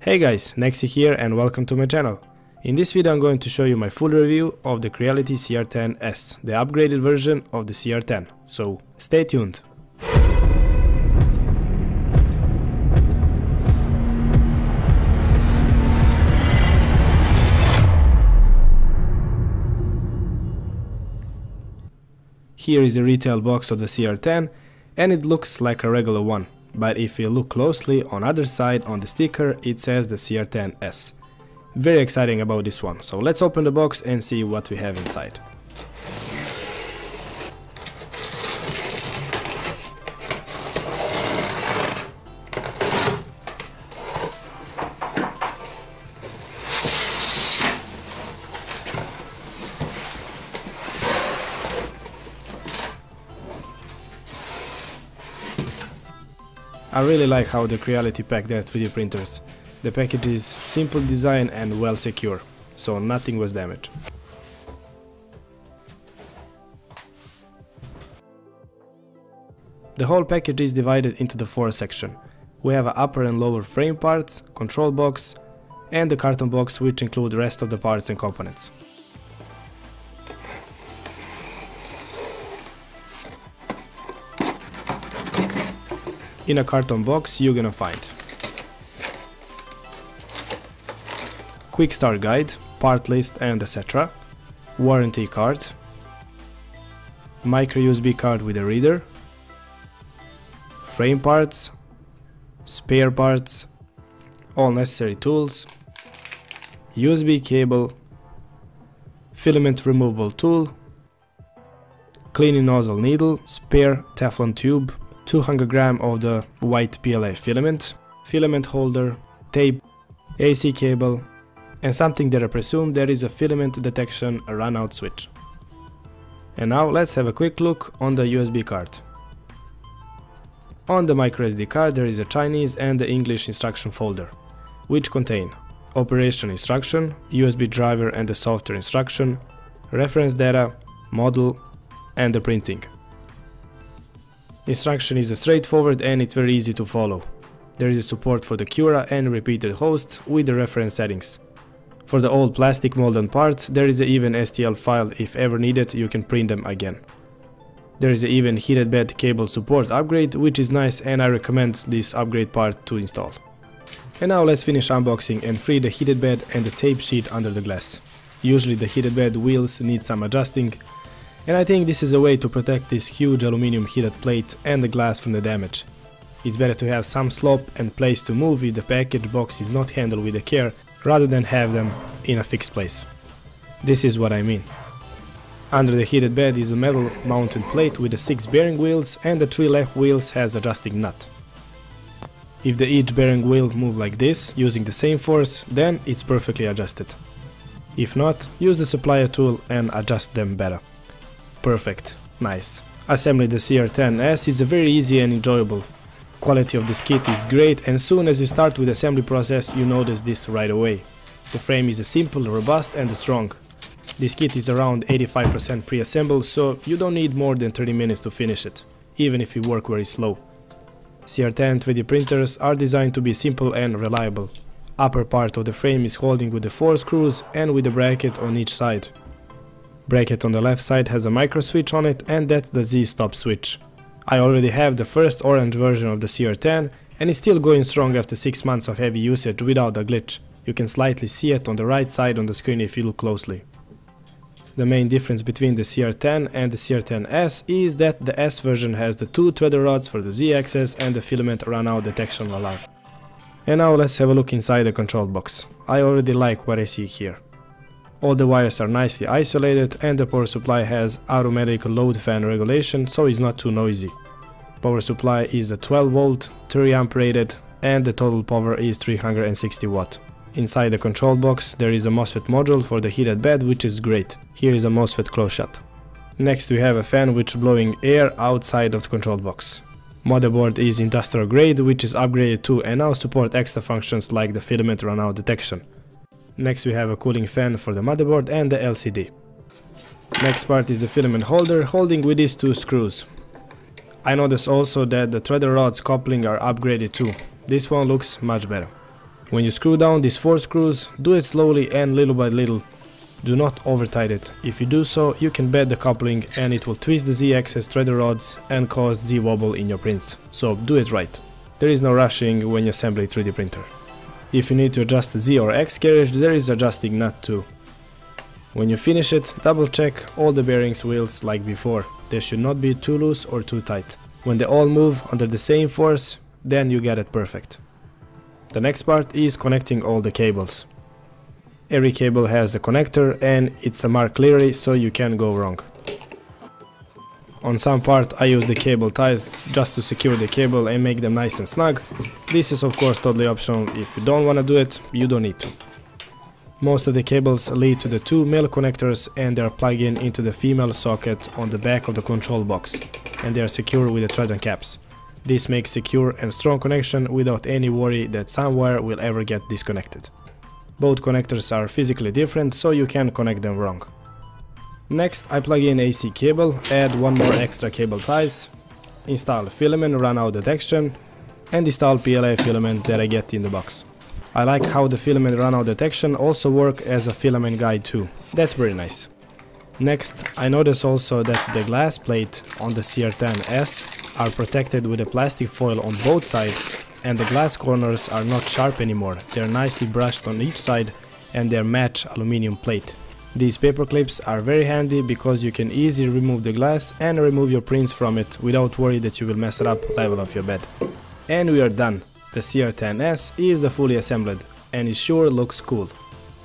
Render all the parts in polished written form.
Hey guys, Nexi here and welcome to my channel. In this video I'm going to show you my full review of the Creality CR10S, the upgraded version of the CR10, so stay tuned. Here is a retail box of the CR10 and it looks like a regular one. But if you look closely on other side on the sticker, it says the CR10S. Very exciting about this one, so let's open the box and see what we have inside. I really like how the Creality packed their 3D printers. The package is simple design and well secure, so nothing was damaged. The whole package is divided into the 4 sections. We have an upper and lower frame parts, control box, and the carton box, which include the rest of the parts and components. In a carton box you're gonna find quick start guide, part list and etc, warranty card, micro USB card with a reader, frame parts, spare parts, all necessary tools, USB cable, filament removable tool, cleaning nozzle needle, spare Teflon tube, 200 grams of the white PLA filament, filament holder, tape, AC cable, and something that I presume there is a filament detection run-out switch. And now let's have a quick look on the USB card. On the microSD card there is a Chinese and the English instruction folder, which contain operation instruction, USB driver and the software instruction, reference data, model, and the printing. Instruction is straightforward and it's very easy to follow. There is a support for the Cura and repeated host with the reference settings. For the old plastic molded parts there is even STL file. If ever needed you can print them again. There is even heated bed cable support upgrade, which is nice and I recommend this upgrade part to install. And now let's finish unboxing and free the heated bed and the tape sheet under the glass. Usually the heated bed wheels need some adjusting, and I think this is a way to protect this huge aluminum heated plate and the glass from the damage. It's better to have some slope and place to move if the package box is not handled with care, rather than have them in a fixed place. This is what I mean. Under the heated bed is a metal mounted plate with the 6 bearing wheels, and the 3 left wheels has adjusting nut. If each bearing wheel move like this, using the same force, then it's perfectly adjusted. If not, use the supplier tool and adjust them better. Perfect, nice. Assembly the CR10S is very easy and enjoyable. Quality of this kit is great, and soon as you start with the assembly process you notice this right away. The frame is simple, robust and strong. This kit is around 85% pre-assembled, so you don't need more than 30 minutes to finish it, even if you work very slow. CR10 3D printers are designed to be simple and reliable. Upper part of the frame is holding with the 4 screws and with a bracket on each side. Bracket on the left side has a micro switch on it, and that's the Z-stop switch. I already have the first orange version of the CR10 and it's still going strong after 6 months of heavy usage without a glitch. You can slightly see it on the right side on the screen if you look closely. The main difference between the CR10 and the CR10S is that the S version has the 2 threader rods for the Z-axis and the filament run-out detection alarm. And now let's have a look inside the control box. I already like what I see here. All the wires are nicely isolated and the power supply has automatic load fan regulation, so it's not too noisy. Power supply is a 12 volt, 3 amp rated, and the total power is 360 watt. Inside the control box there is a MOSFET module for the heated bed, which is great. Here is a MOSFET close shot. Next we have a fan which blowing air outside of the control box. Motherboard is industrial grade, which is upgraded too and now support extra functions like the filament run-out detection. Next we have a cooling fan for the motherboard and the LCD. Next part is the filament holder holding with these 2 screws. I noticed also that the threader rods coupling are upgraded too. This one looks much better. When you screw down these 4 screws, do it slowly and little by little. Do not over tight it. If you do so, you can bend the coupling and it will twist the Z-axis threader rods and cause Z-wobble in your prints. So do it right. There is no rushing when you assemble a 3D printer. If you need to adjust the Z or X carriage, there is adjusting nut too. When you finish it, double check all the bearings wheels like before. They should not be too loose or too tight. When they all move under the same force, then you get it perfect. The next part is connecting all the cables. Every cable has the connector and it's marked clearly so you can't go wrong. On some part I use the cable ties just to secure the cable and make them nice and snug. This is of course totally optional. If you don't want to do it, you don't need to. Most of the cables lead to the 2 male connectors and they are plugged in into the female socket on the back of the control box, and they are secure with the thread and caps. This makes secure and strong connection without any worry that some wire will ever get disconnected. Both connectors are physically different, so you can't connect them wrong. Next, I plug in AC cable, add 1 more extra cable ties, install filament runout detection, and install PLA filament that I get in the box. I like how the filament runout detection also works as a filament guide too. That's very nice. Next, I notice also that the glass plate on the CR10S are protected with a plastic foil on both sides, and the glass corners are not sharp anymore. They're nicely brushed on each side and they're matched aluminum plate. These paper clips are very handy because you can easily remove the glass and remove your prints from it without worry that you will mess it up level of your bed. And we are done. The CR10S is the fully assembled and it sure looks cool.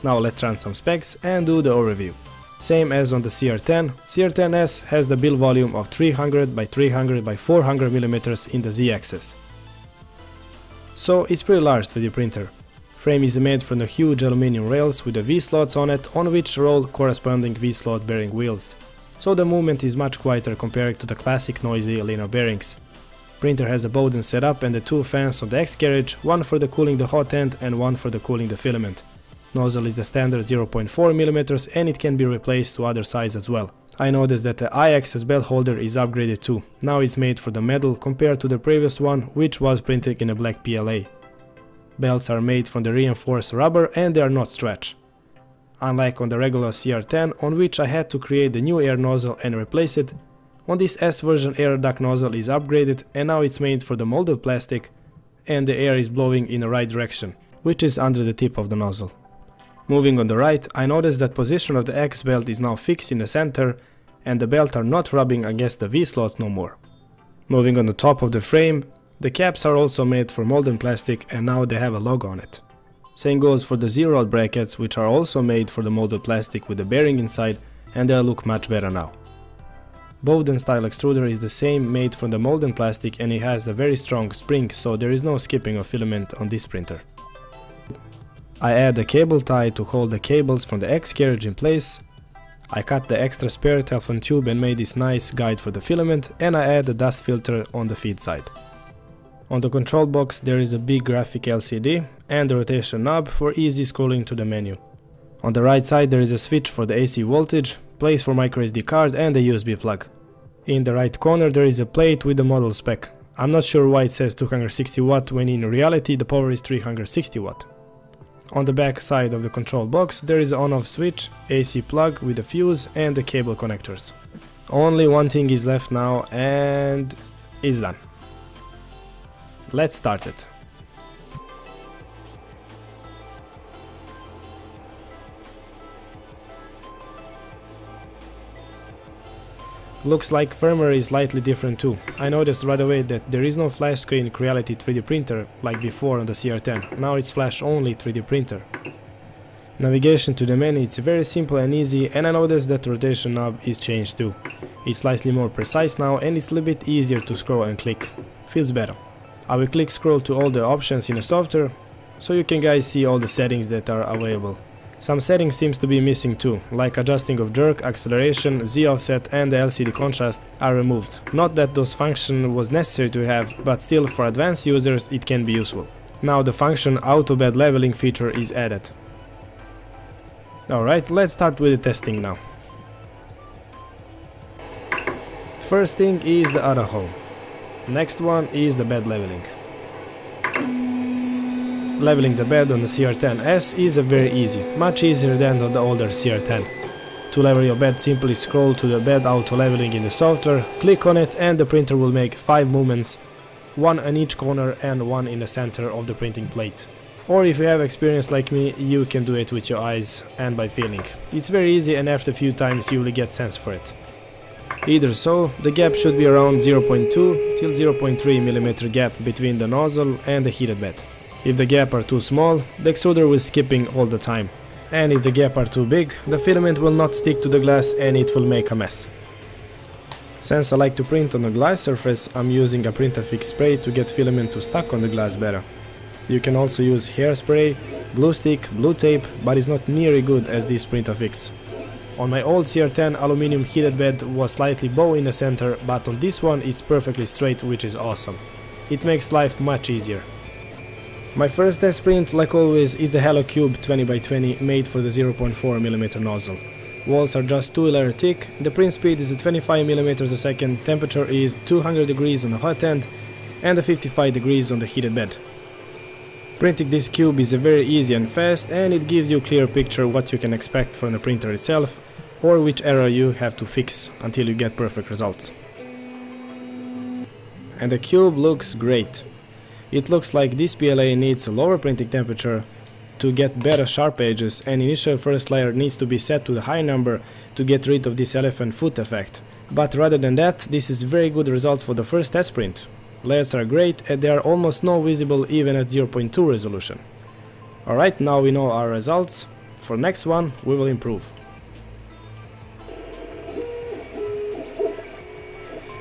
Now let's run some specs and do the overview. Same as on the CR10, CR10S has the build volume of 300 by 300 by 400 mm in the Z-axis. So it's pretty large 3D printer. Frame is made from the huge aluminum rails with the V-slots on it, on which roll corresponding V-slot bearing wheels. So the movement is much quieter compared to the classic noisy linear bearings. Printer has a Bowden setup and the 2 fans on the X carriage, one for the cooling the hot end and one for the cooling the filament. Nozzle is the standard 0.4 mm and it can be replaced to other size as well. I noticed that the I-axis belt holder is upgraded too. Now it's made for the metal compared to the previous one, which was printed in a black PLA. Belts are made from the reinforced rubber and they are not stretched. Unlike on the regular CR10, on which I had to create the new air nozzle and replace it, on this S version air duct nozzle is upgraded and now it's made for the molded plastic and the air is blowing in the right direction, which is under the tip of the nozzle. Moving on the right, I noticed that position of the X belt is now fixed in the center and the belt are not rubbing against the V-slots no more. Moving on the top of the frame, the caps are also made for molded plastic and now they have a logo on it. Same goes for the Z-rod brackets, which are also made for the molded plastic with the bearing inside and they look much better now. Bowden style extruder is the same, made from the molded plastic and it has a very strong spring, so there is no skipping of filament on this printer. I add a cable tie to hold the cables from the X carriage in place. I cut the extra spare Teflon tube and made this nice guide for the filament, and I add the dust filter on the feed side. On the control box there is a big graphic LCD and the rotation knob for easy scrolling to the menu. On the right side there is a switch for the AC voltage, place for microSD card and a USB plug. In the right corner there is a plate with the model spec. I'm not sure why it says 260 watt when in reality the power is 360 watt. On the back side of the control box there is an on-off switch, AC plug with a fuse and the cable connectors. Only one thing is left now and it's done. Let's start it. Looks like firmware is slightly different too. I noticed right away that there is no flash screen Creality 3D printer like before on the CR10. Now it's flash only 3D printer. Navigation to the menu is very simple and easy, and I noticed that the rotation knob is changed too. It's slightly more precise now and it's a little bit easier to scroll and click. Feels better. I will click scroll to all the options in the software so you can guys see all the settings that are available. Some settings seems to be missing too, like adjusting of jerk, acceleration, Z offset and the LCD contrast are removed. Not that those functions was necessary to have, but still for advanced users it can be useful. Now the function auto bed leveling feature is added. Alright, let's start with the testing now. First thing is the auto home. Next one is the bed leveling. Leveling the bed on the CR10S is very easy, much easier than on the older CR10. To level your bed, simply scroll to the bed auto leveling in the software, click on it and the printer will make 5 movements, one in each corner and one in the center of the printing plate. Or if you have experience like me, you can do it with your eyes and by feeling. It's very easy and after a few times you will get sense for it. Either so, the gap should be around 0.2 till 0.3 mm gap between the nozzle and the heated bed. If the gap are too small, the extruder will skipping all the time. And if the gap are too big, the filament will not stick to the glass and it will make a mess. Since I like to print on a glass surface, I'm using a Print-A-Fix spray to get filament to stuck on the glass better. You can also use hairspray, glue stick, blue tape, but it's not nearly good as this Print-A-Fix. On my old CR10 aluminum heated bed was slightly bow in the center, but on this one it's perfectly straight, which is awesome. It makes life much easier. My first test print, like always, is the Hello Cube 20x20 made for the 0.4 mm nozzle. Walls are just 2 layers thick, the print speed is at 25 mm a second, temperature is 200 degrees on the hot end and 55 degrees on the heated bed. Printing this cube is very easy and fast and it gives you a clear picture what you can expect from the printer itself or which error you have to fix until you get perfect results. And the cube looks great. It looks like this PLA needs a lower printing temperature to get better sharp edges and initial first layer needs to be set to the high number to get rid of this elephant foot effect. But rather than that, this is very good result for the first test print. Layers are great and they are almost no visible even at 0.2 resolution. Alright, now we know our results. For next one we will improve.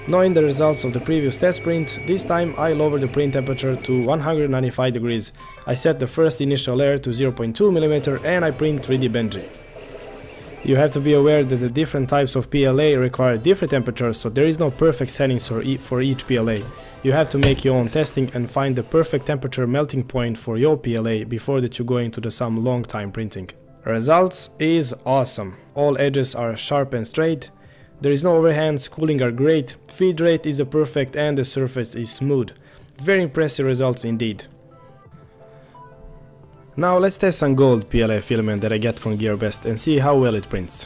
Knowing the results of the previous test print, this time I lowered the print temperature to 195 degrees. I set the first initial layer to 0.2 mm and I print 3D Benji. You have to be aware that the different types of PLA require different temperatures, so there is no perfect settings for each PLA. You have to make your own testing and find the perfect temperature melting point for your PLA before that you go into some long time printing. Results is awesome. All edges are sharp and straight. There is no overhands, cooling are great, feed rate is perfect and the surface is smooth. Very impressive results indeed. Now let's test some gold PLA filament that I get from GearBest and see how well it prints.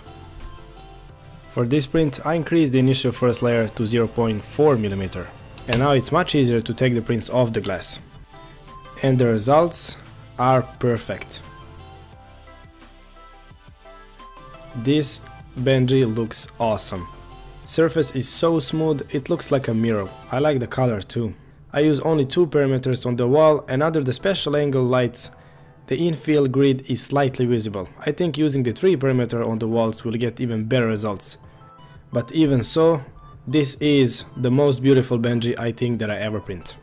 For this print I increased the initial first layer to 0.4 mm and now it's much easier to take the prints off the glass. And the results are perfect. This Benji looks awesome. Surface is so smooth, it looks like a mirror. I like the color too. I use only 2 parameters on the wall and under the special angle lights, the infill grid is slightly visible. I think using the 3 parameter on the walls will get even better results. But even so, this is the most beautiful Benji I think that I ever print.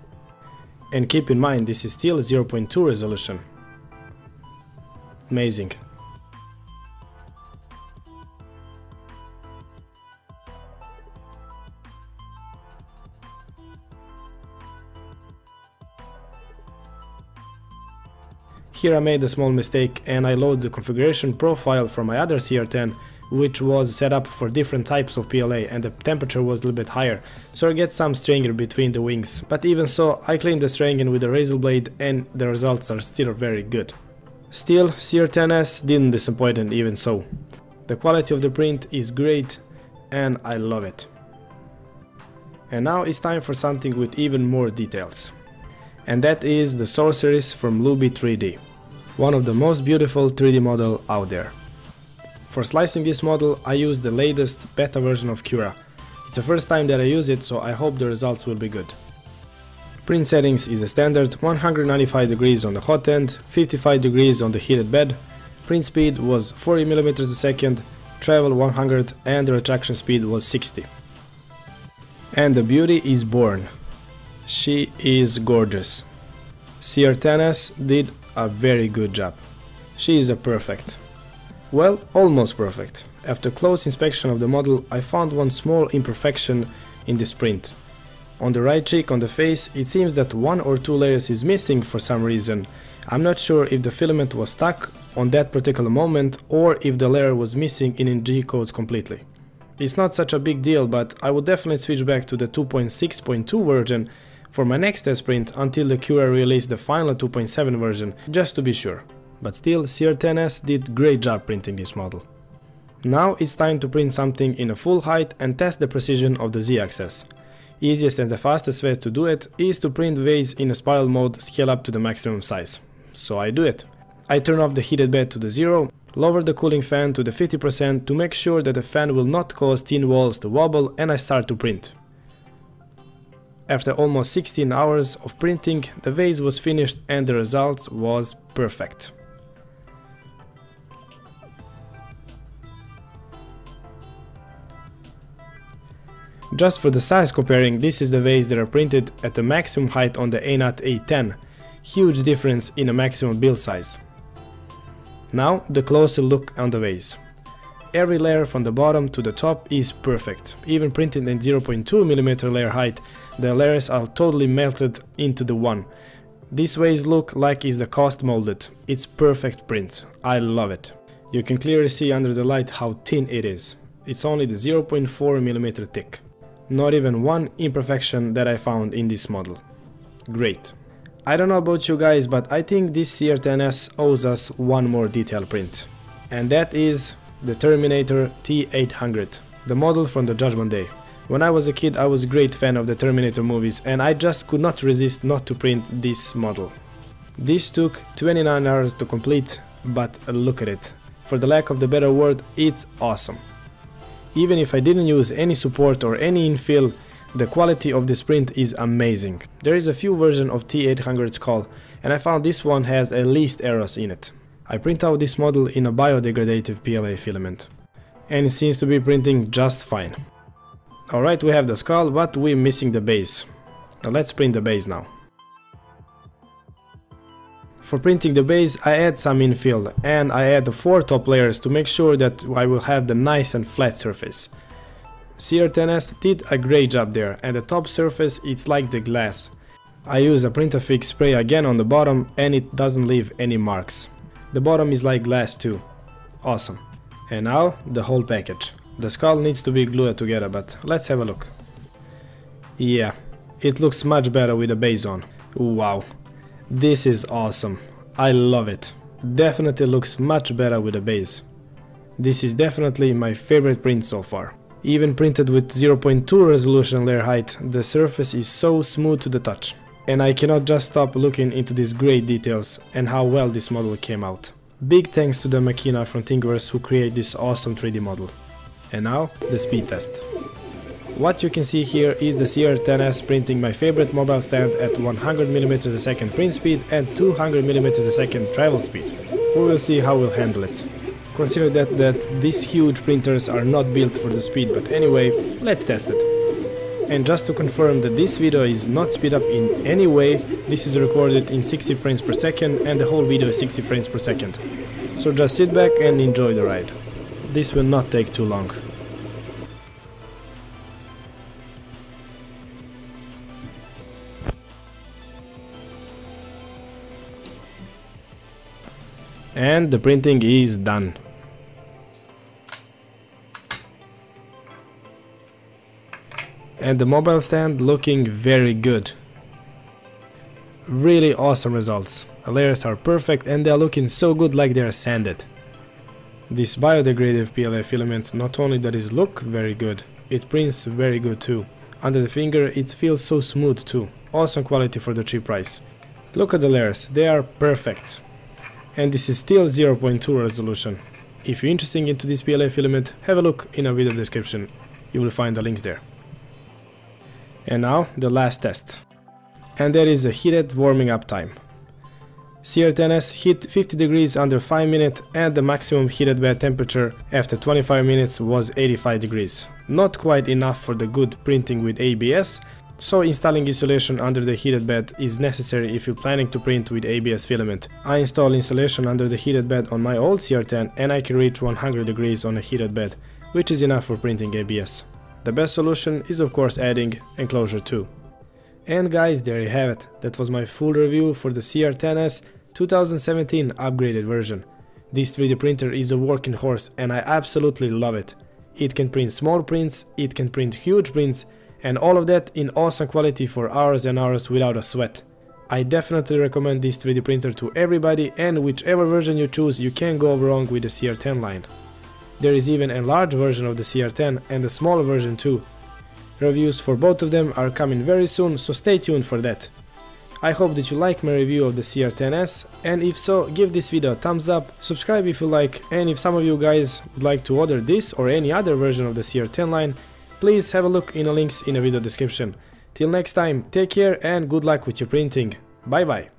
And keep in mind, this is still 0.2 resolution. Amazing. Here I made a small mistake and I loaded the configuration profile from my other CR10, which was set up for different types of PLA and the temperature was a little bit higher, so I get some stranger between the wings. But even so, I cleaned the stranger with a razor blade and the results are still very good. Still, CR10S didn't disappoint even so. The quality of the print is great and I love it. And now it's time for something with even more details. And that is the Sorceress from Luby 3D. One of the most beautiful 3D model out there. For slicing this model I used the latest beta version of Cura. It's the first time that I use it, so I hope the results will be good. Print settings is a standard 195 degrees on the hot end, 55 degrees on the heated bed. Print speed was 40 mm a second, travel 100 and the retraction speed was 60. And the beauty is born. She is gorgeous. CR10S did a very good job. She is a perfect. Well, almost perfect. After close inspection of the model, I found one small imperfection in this print. On the right cheek on the face, it seems that 1 or 2 layers is missing for some reason. I'm not sure if the filament was stuck on that particular moment or if the layer was missing in G codes completely. It's not such a big deal, but I would definitely switch back to the 2.6.2 version, for my next test print until the Cura released the final 2.7 version, just to be sure. But still, CR10S did great job printing this model. Now it's time to print something in a full height and test the precision of the Z-axis. Easiest and the fastest way to do it is to print vase in a spiral mode, scale up to the maximum size. So I do it. I turn off the heated bed to the 0, lower the cooling fan to the 50% to make sure that the fan will not cause thin walls to wobble, and I start to print. After almost 16 hours of printing, the vase was finished and the results was perfect. Just for the size comparing, this is the vase that are printed at the maximum height on the A10. Huge difference in a maximum build size. Now the closer look on the vase. Every layer from the bottom to the top is perfect. Even printed at 0.2mm layer height, the layers are totally melted into the one. This vase look like is the cost molded. It's perfect print. I love it. You can clearly see under the light how thin it is. It's only the 0.4mm thick. Not even one imperfection that I found in this model. Great. I don't know about you guys, but I think this CR10S owes us one more detail print. And that is the Terminator T800, the model from the Judgment Day. When I was a kid, I was a great fan of the Terminator movies, and I just could not resist not to print this model. This took 29 hours to complete, but look at it. For the lack of the better word, it's awesome. Even if I didn't use any support or any infill, the quality of this print is amazing. There is a few versions of T800 skull, and I found this one has at least errors in it. I print out this model in a biodegradative PLA filament, and it seems to be printing just fine. Alright, we have the skull, but we're missing the base. Now let's print the base now. For printing the base, I add some infill, and I add the 4 top layers to make sure that I will have the nice and flat surface. CR10S did a great job there, and the top surface it's like the glass. I use a Print-A-Fix spray again on the bottom, and it doesn't leave any marks. The bottom is like glass too. Awesome. And now the whole package. The skull needs to be glued together, but let's have a look. Yeah, it looks much better with the base on. Wow. This is awesome. I love it. Definitely looks much better with the base. This is definitely my favorite print so far. Even printed with 0.2 resolution layer height, the surface is so smooth to the touch. And I cannot just stop looking into these great details and how well this model came out. Big thanks to the Makina from Thingiverse who create this awesome 3D model. And now, the speed test. What you can see here is the CR10S printing my favorite mobile stand at 100mm a second print speed and 200mm a second travel speed. We will see how we'll handle it. Consider that these huge printers are not built for the speed, but anyway, let's test it. And just to confirm that this video is not speed up in any way, this is recorded in 60 frames per second and the whole video is 60 frames per second. So just sit back and enjoy the ride. This will not take too long. And the printing is done. And the mobile stand looking very good. Really awesome results. The layers are perfect and they are looking so good like they are sanded. This biodegradative PLA filament not only does it look very good, it prints very good too. Under the finger it feels so smooth too. Awesome quality for the cheap price. Look at the layers, they are perfect. And this is still 0.2 resolution. If you're interested into this PLA filament, have a look in a video description. You will find the links there. And now the last test. And that is a heated warming up time. CR10S hit 50 degrees under 5 minutes and the maximum heated bed temperature after 25 minutes was 85 degrees. Not quite enough for the good printing with ABS, so installing insulation under the heated bed is necessary if you're planning to print with ABS filament. I installed insulation under the heated bed on my old CR10 and I can reach 100 degrees on a heated bed, which is enough for printing ABS. The best solution is of course adding enclosure too. And guys, there you have it. That was my full review for the CR10S 2017 upgraded version. This 3D printer is a working horse and I absolutely love it. It can print small prints, it can print huge prints, And all of that in awesome quality for hours and hours without a sweat. I definitely recommend this 3D printer to everybody, and whichever version you choose, you can't go wrong with the CR10 line. There is even a large version of the CR10 and a smaller version too. Reviews for both of them are coming very soon, so stay tuned for that. I hope that you like my review of the CR10S, and if so, give this video a thumbs up, subscribe if you like, and if some of you guys would like to order this or any other version of the CR10 line, please have a look in the links in the video description. Till next time, take care and good luck with your printing. Bye bye.